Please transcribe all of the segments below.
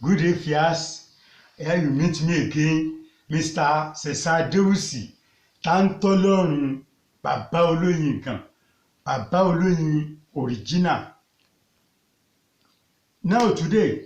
Good day, Fias. Here you meet me again, Mr. Cesar Dewusi, Tantolorun, Baba Oloyin kan, Baba Oloyin original. Now today,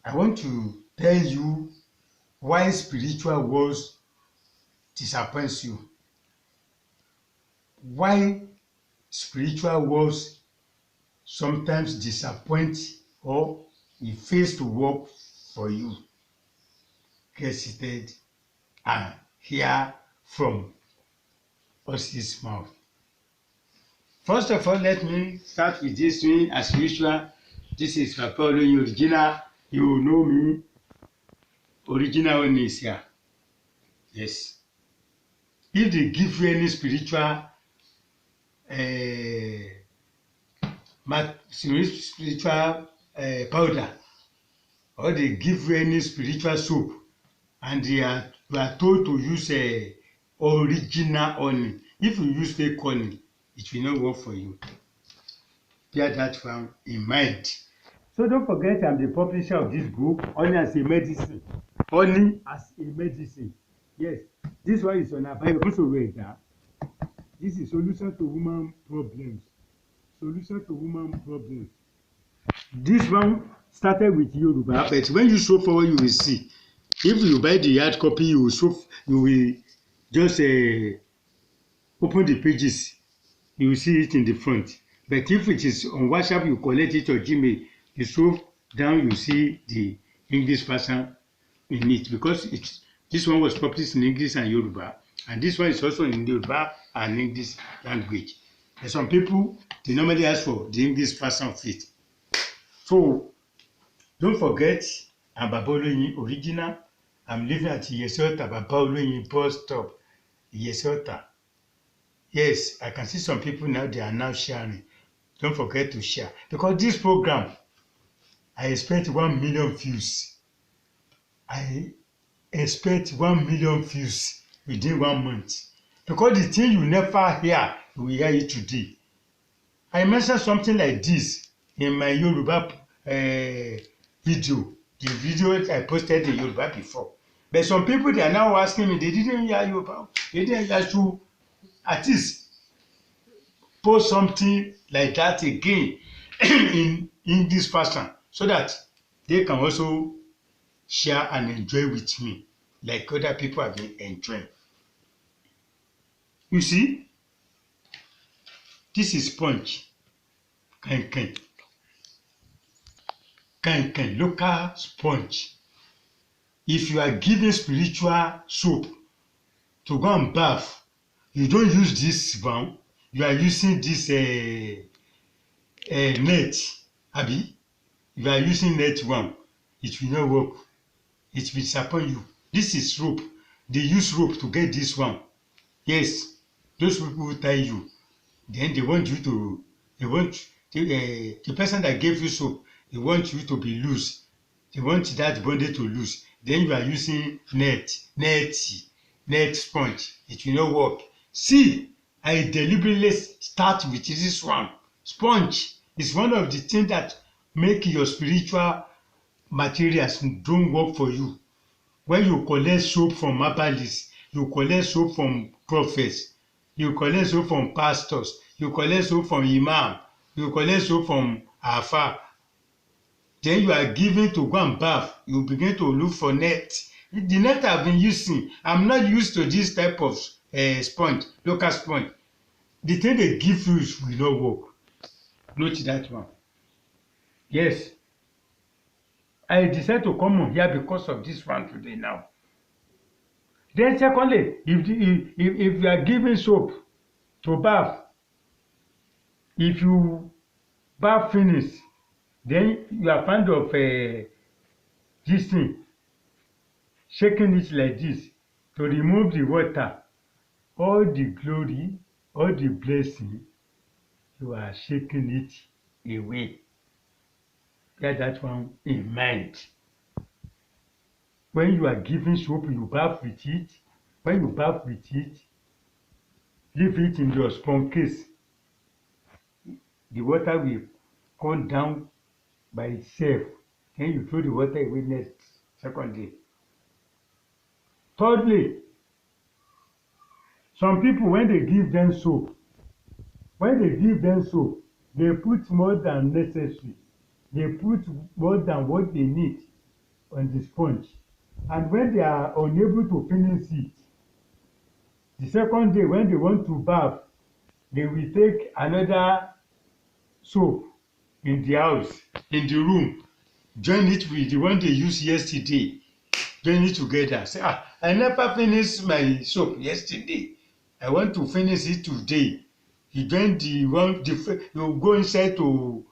I want to tell you why spiritual wars disappoints you. Why spiritual wars sometimes disappoint or it fails to work for you. Get seated and hear from Osi's mouth. First of all, let me start with this one as usual. This is Baba Oloyin original. You know me. Original one is here. Yes. If they give you any spiritual powder, or they give you any spiritual soap, and you are told to use original honey. If you use fake honey, it will not work for you. Bear that one in mind. So don't forget, I'm the publisher of this book, Honey as a Medicine. Honey as a Medicine. Yes, this one is on Abayo. This is solution to woman problems. Solution to woman problems. This one started with Yoruba, but when you show forward, you will see. If you buy the hard copy, you will just open the pages. You will see it in the front. But if it is on WhatsApp, you collect it or Gmail, you scroll down, you see the English version in it, because this one was published in English and Yoruba, and this one is also in Yoruba and English language. And some people, they normally ask for the English version of it. So don't forget, I'm Baba Oloyin original. I'm living at Iyesota, Baba Oloyin bus stop, Iyesota. Yes, I can see some people now, they are now sharing. Don't forget to share, because this program, I expect 1 million views. I expect 1 million views within 1 month, because the thing you never hear, you will hear it today. I mentioned something like this in my Yoruba video, the video I posted in Yoruba before. But some people, they are now asking me, they didn't hear Yoruba. They didn't hear to at least post something like that again in English fashion, so that they can also share and enjoy with me like other people have been enjoying. You see, this is sponge, kankan, local sponge. If you are giving spiritual soap to go and bath, you don't use this one, you are using this net, abi, you are using net one, it will not work. It will disappoint you. This is rope. They use rope to get this one. Yes, those people will tie you. Then they want you to, the person that gave you soap, they want you to be loose. They want that body to loose. Then you are using net sponge. It will not work. See, I deliberately start with this one. Sponge is one of the things that make your spiritual materials don't work for you. When you collect soap from herbalists, you collect soap from prophets, you collect soap from pastors, you collect soap from imam, you collect soap from afa, then you are given to go and bath, you begin to look for net. The net I've been using, I'm not used to this type of sponge, local sponge. The thing they give you will not work. Note that one. Yes, I decided to come on here because of this one today now. Then secondly, if you are giving soap to bath, if you bath finish, then you are fond of this thing, shaking it like this to remove the water, all the glory, all the blessing, you are shaking it away. Get that one in mind. When you are giving soap, you bath with it. When you bath with it, leave it in your sponge case. The water will come down by itself. Then you throw the water away next second day. Thirdly, some people when they give them soap, they put more than necessary. They put more than what they need on the sponge. And when they are unable to finish it, the second day when they want to bath, they will take another soap in the house, in the room, join it with the one they used yesterday, join it together. Say, I never finished my soap yesterday. I want to finish it today. You join the one, you go inside to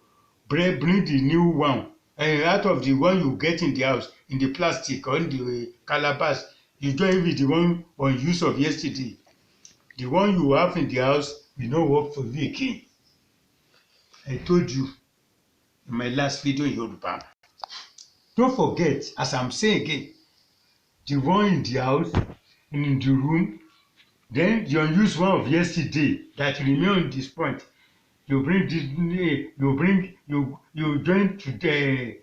bring the new one. And out of the one you get in the house, in the plastic or in the calabash, you join with the one on use of yesterday. The one you have in the house will not work for you again. I told you in my last video in Yoruba. Don't forget, as I'm saying again, the one in the house and in the room, then the unused one of yesterday that remain on this point. You bring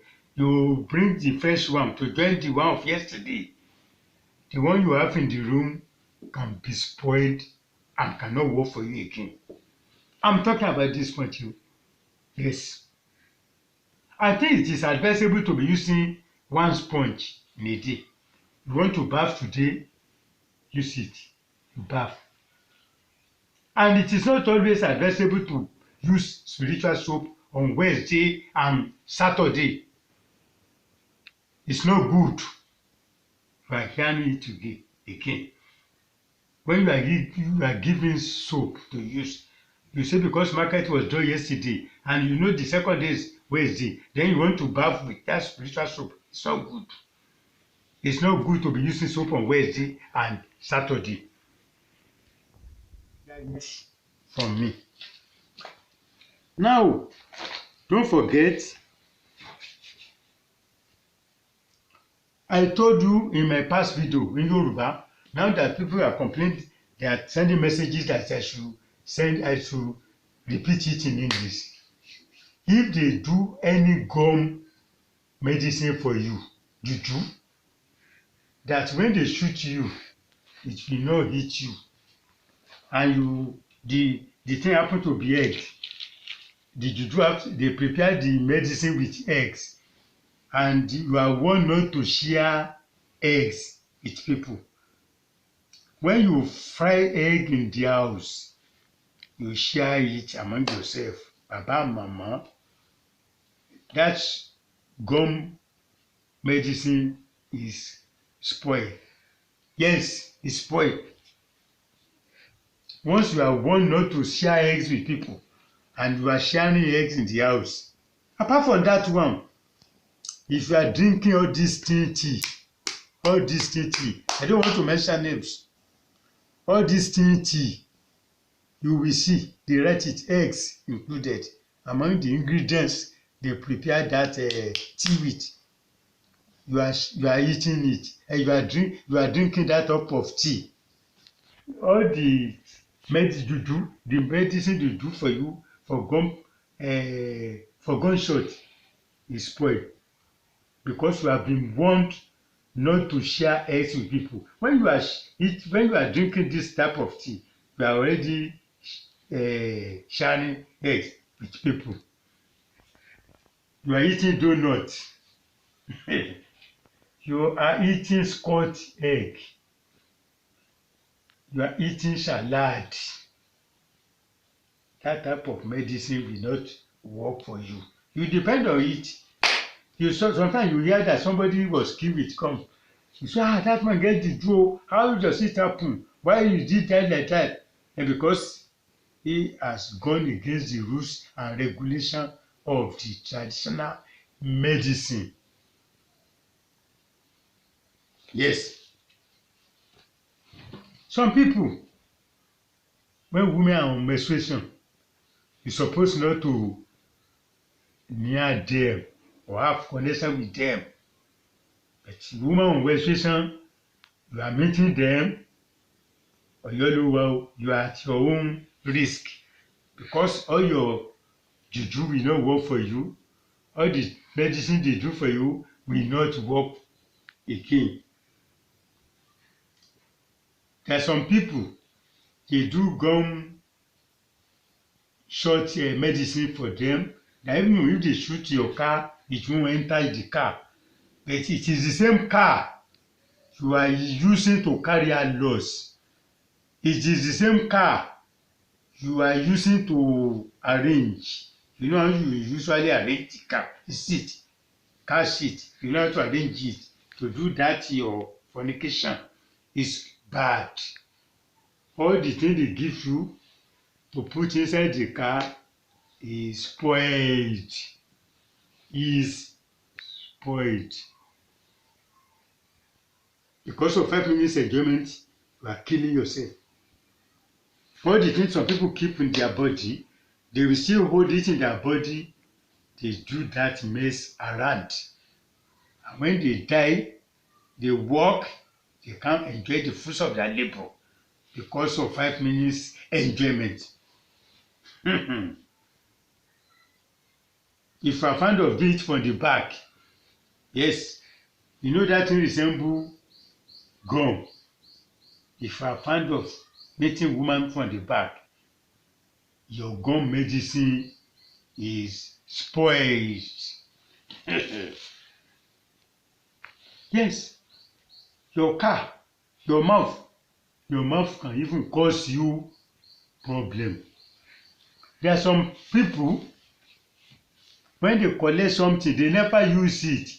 you bring the fresh one to join the one of yesterday. The one you have in the room can be spoiled and cannot work for you again. I'm talking about this point, you. Yes. I think it is advisable to be using one sponge in a day. You want to bath today, use it. You bath. And it is not always advisable to use spiritual soap on Wednesday and Saturday. It's not good. You are hearing it again. When you are giving soap to use, you say because market was done yesterday and you know the second day is Wednesday, then you want to bath with that spiritual soap. It's not good. It's not good to be using soap on Wednesday and Saturday. That's from me. Now, don't forget, I told you in my past video in Yoruba, now that people are complaining, they are sending messages that I should repeat it in English. If they do any gum medicine for you, juju, that when they shoot you, it will not hit you. And the thing happen to be egg. The juju they prepare the medicine with eggs. And you are warned not to share eggs with people. When you fry egg in the house, you share it among yourself. Baba, mama, that gum medicine is spoiled. Yes, it's spoiled. Once you are warned not to share eggs with people, and you are sharing eggs in the house, apart from that one, if you are drinking all this tea, I don't want to mention names, all this tea, you will see they write it eggs included among the ingredients they prepare that tea with. You are eating it and you are drinking that cup of tea. All the medicine they do for you for gunshot is spoiled because you have been warned not to share eggs with people. When you are drinking this type of tea, you are already sharing eggs with people. You are eating donuts. You are eating scotch egg. You are eating salad. That type of medicine will not work for you. You depend on it. Sometimes you hear that somebody was killed with cum. You say, that man get the draw. How does it happen? Why you did that like that? And because he has gone against the rules and regulation of the traditional medicine. Yes. Some people, when women are on menstruation, you're supposed not to near them or have connection with them. But women on menstruation, you are meeting them, or you are at your own risk because all your juju will not work for you. All the medicine they do for you will not work again. There are some people, they do gum short medicine for them, that even if they shoot your car, it won't enter the car. But it is the same car you are using to carry out loss. It is the same car you are using to arrange. You know how you usually arrange the car seat, car seat. You know how to arrange it. To do that, your fornication is bad. All the things they give you to put inside the car is spoiled. Is spoiled. Because of 5 minutes enjoyment, you are killing yourself. All the things some people keep in their body, they will still hold it in their body. They do that mess around. And when they die, they walk, they can't enjoy the fruits of their labor because of 5 minutes enjoyment. If you are fond of it from the back, yes, you know that thing resemble gum. If you are fond of meeting woman from the back, your gum medicine is spoiled. Yes, your car, your mouth can even cause you problem. There are some people, when they collect something, they never use it.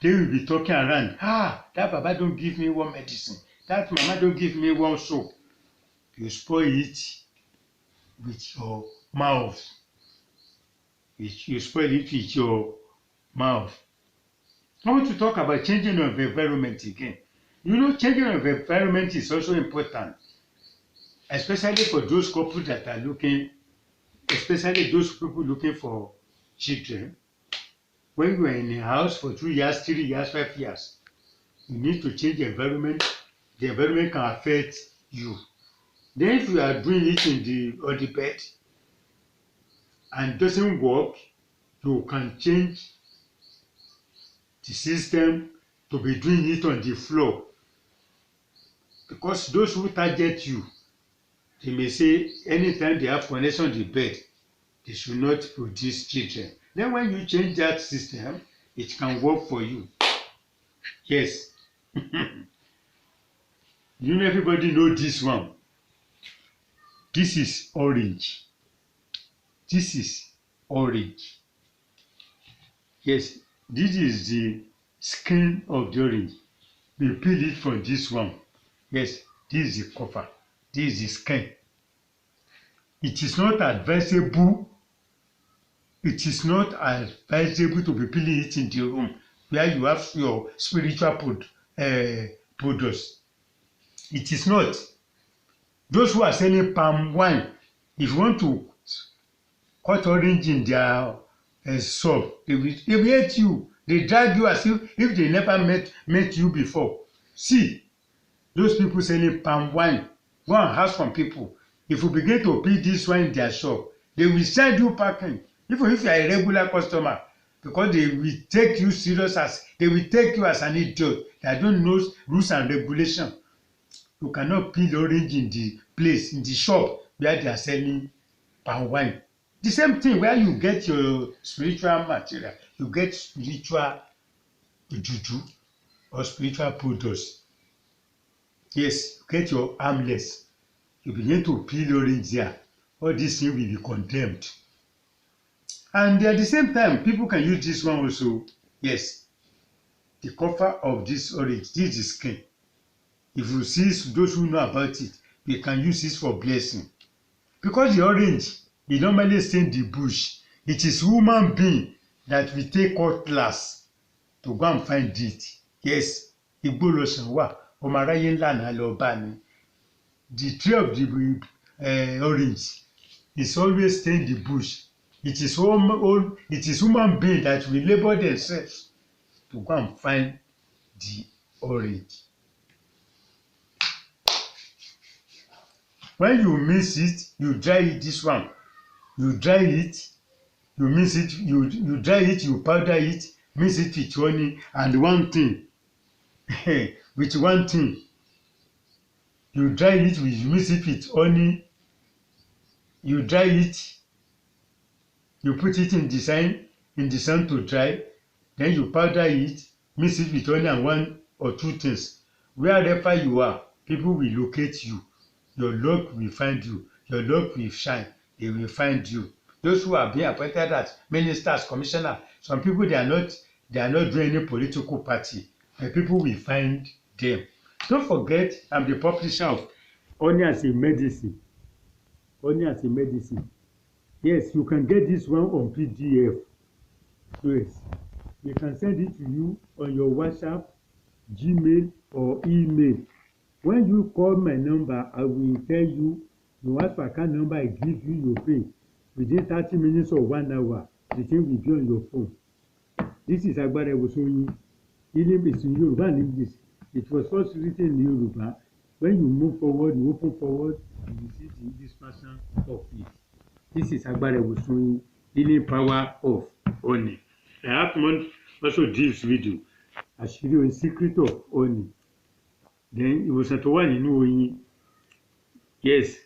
They will be talking around. That Baba don't give me one medicine. That Mama don't give me one soap. You spoil it with your mouth. You spoil it with your mouth. I want to talk about changing of environment again. You know, changing of environment is also important, especially for those couples that are looking, especially those people looking for children. When you are in a house for 2 years, 3 years, 5 years, you need to change the environment. The environment can affect you. Then if you are doing it on the bed and doesn't work, you can change the system to be doing it on the floor. Because those who target you, they may say anytime they have connection on the bed, they should not produce children. Then when you change that system, it can work for you. Yes. You know, everybody know this one. This is orange. This is orange. Yes, this is the skin of the orange. We peel it from this one. Yes, this is the cover. This is the skin. It is not advisable. It is not advisable to be peeling it in the room where you have your spiritual products. It is not. Those who are selling palm wine, if you want to cut orange in their shop, they will hate you. They drag you as if they never met you before. See, those people selling palm wine, go and ask from people. If you begin to peel this wine in their shop, they will send you packing. Even if you are a regular customer, because they will take you serious they will take you as an idiot that don't know rules and regulation. You cannot peel orange in the place, in the shop where they are selling palm wine. The same thing where you get your spiritual material, you get spiritual juju or spiritual products. Yes, you get your armless. You begin to peel orange there. All these things will be condemned. And at the same time, people can use this one also. Yes, the cover of this orange, this is the skin. If you see those who know about it, they can use this for blessing. Because the orange, it normally stay in the bush. It is human being that we take cutlass to go and find it. Yes, Igbo losan wa, ọmọ aráyé ńlá náà lọ bá ni. The tree of the orange is always stay in the bush. It is human being that will labor themselves to go and find the orange. When you mix it, you dry it this one. You dry it, You mix it, you dry it, you powder it, mix it with honey, and one thing, with one thing, you dry it, you mix it with honey, you dry it, you put it in the sun to dry, then you powder it, mix it with honey and one or two things. Wherever you are, people will locate you. Your luck will find you. Your luck will shine. They will find you. Those who are being appointed as ministers, commissioner, some people they are not doing any political party, but people will find them. Don't forget, I'm the publisher of Honey as a Medicine. Honey as a Medicine. Yes, you can get this one on PDF. Yes, we can send it to you on your WhatsApp, Gmail, or email. When you call my number, I will tell you, you ask for account number, I give you your pay. Within 30 minutes or 1 hour, the thing will be on your phone. This is Agbara Ewuson. Healing is in Yoruba and English. It was first written in Yoruba. When you move forward, you open forward, and you see the English version of it. This is Agbara Ewuson, healing power of honey. I have also this video, Àṣírí Oyin, secret of honey. Then ìwòsàn tó wà nínú oyin. Yes,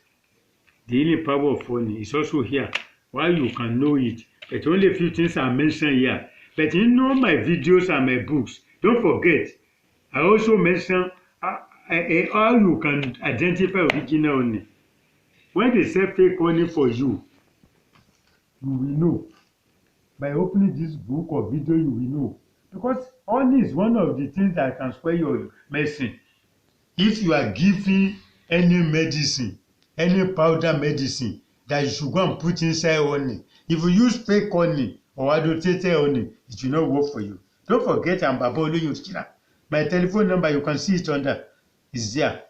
the healing power of honey is also here. Why you can know it, but only a few things are mentioned here. But in all my videos and my books, don't forget, I also mention how you can identify original honey. When they sell fake honey for you, you will know. By opening this book or video, you will know. Because honey is one of the things that can spoil your medicine. If you are giving any medicine, any powder medicine that you should go and put inside honey, if you use fake honey or adulterated honey, it will not work for you. Don't forget, I'm Baba Oloyin Original. My telephone number, you can see it under, is there.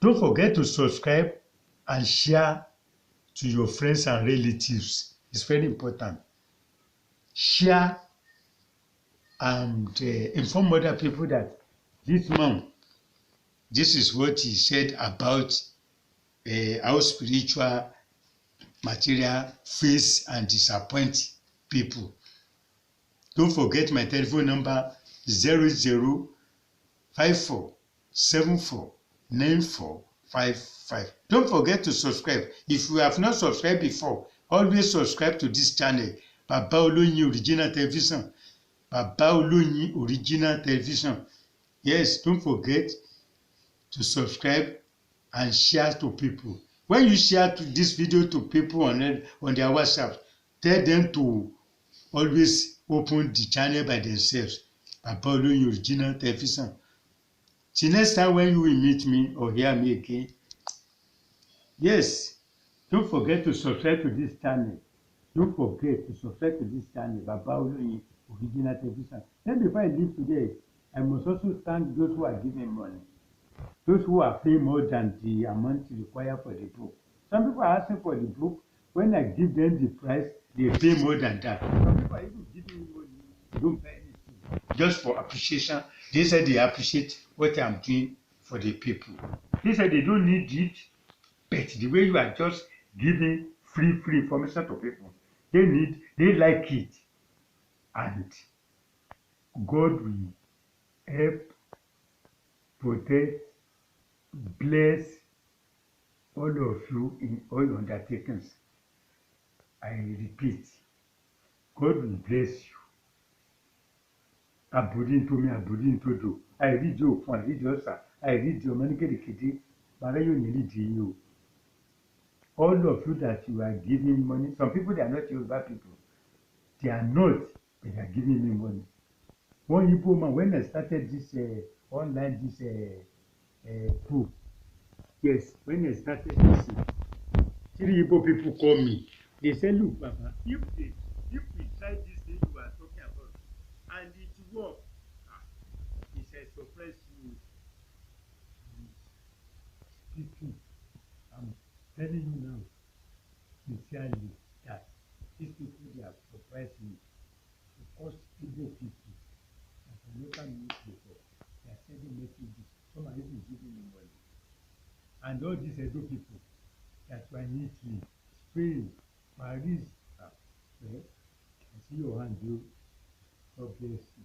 Don't forget to subscribe and share to your friends and relatives. It's very important. Share and inform other people that this man, this is what he said about how spiritual material face and disappoint people. Don't forget my telephone number 0054749455. Don't forget to subscribe. If you have not subscribed before, always subscribe to this channel, Baba Oloyin Original Television. Baba Oloyin Original Television. Yes, don't forget to subscribe and share to people. When you share this video to people on their WhatsApp, tell them to always open the channel by themselves. Baba Oloyin Original Television. Till next time when you will meet me or hear me again, yes, don't forget to subscribe to this channel. Don't forget to subscribe to this channel, Baba Oloyin Original Television. Then before I leave today, I must also thank those who are giving money. Those who are paying more than the amount required for the book. Some people are asking for the book. When I give them the price, they pay more than that. Some people are even giving me money, don't pay anything. Just for appreciation. They said they appreciate what I'm doing for the people. They said they don't need it, but the way you are just giving free information to people, they like it. And God will help, protect, bless all of you in all undertakings. I repeat, God will bless you. Abudin to me, Abudin to do. I read you, I read your sir, I read your money, but you need you. All of you that you are giving money, some people they are not Yoruba people. They are not, but they are giving me money. One Igbo man, when I started this online, this book, yes, when I started this, 3 Igbo people call me. They say, look, Papa, if we try this thing you are talking about, and it works, it's a surprise you. Speaking, I'm telling you now, sincerely, that these people, they have surprised me. Because Igbo people, as a local newspaper, they are sending messages. Some are even giving me money. And all these Edo people that were in Italy, Spain, Paris, well, I see your hand, you. God bless you.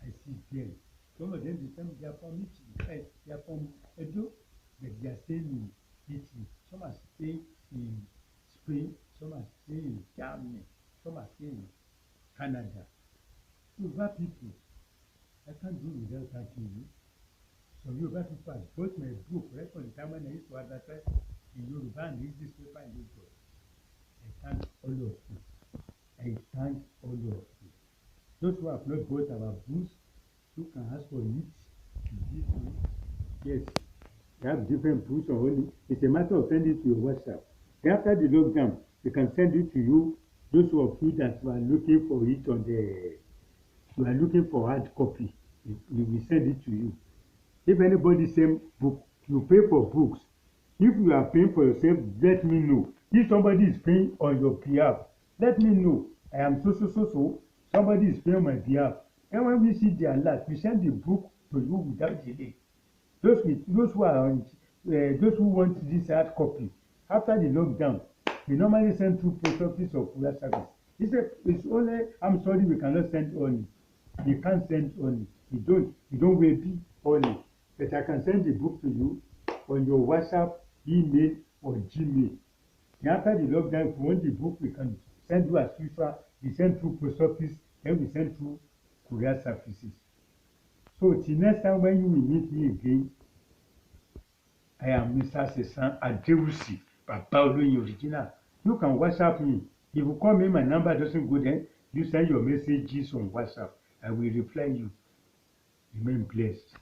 I see them. Some of them, they are from Italy. They are from Edo, but they are staying in Italy. Some are staying in Spain. Some are staying in Germany. Some are staying in Canada. Yoruba people, I can't do without thanking you. Some Yoruba people have bought my book right from the time when I used to advertise in Yoruba and English paper in Lagos. I thank all of you. I thank all of you. Those who have not bought our books, you can ask for it to give you. Yes, we have different books on it. It's a matter of sending it to your WhatsApp. After the lockdown, we can send it to you. Those of you that were looking for it on the, you are looking for hard copy, we will send it to you. If anybody send book, you pay for books. If you are paying for yourself, let me know. If somebody is paying on your behalf, let me know. I am so. Somebody is paying on my behalf. And when we see the alert, we send the book to you without delay. Those who are on, those who want this hard copy, after the lockdown, we normally send through post office or courier service. It's only, I'm sorry, we cannot send only. We can't send only. We don't will be only. But I can send the book to you on your WhatsApp, email, or Gmail. And after the lockdown, if you want the book, we can send you as usual. We send through post office, then we send through courier services. So till next time when you will meet me again, I am Mr. Sesan Adewusi, Baba Oloyin Original. You can WhatsApp me. If you call me, my number doesn't go there. You send your messages on WhatsApp. I will reply you. Remain blessed.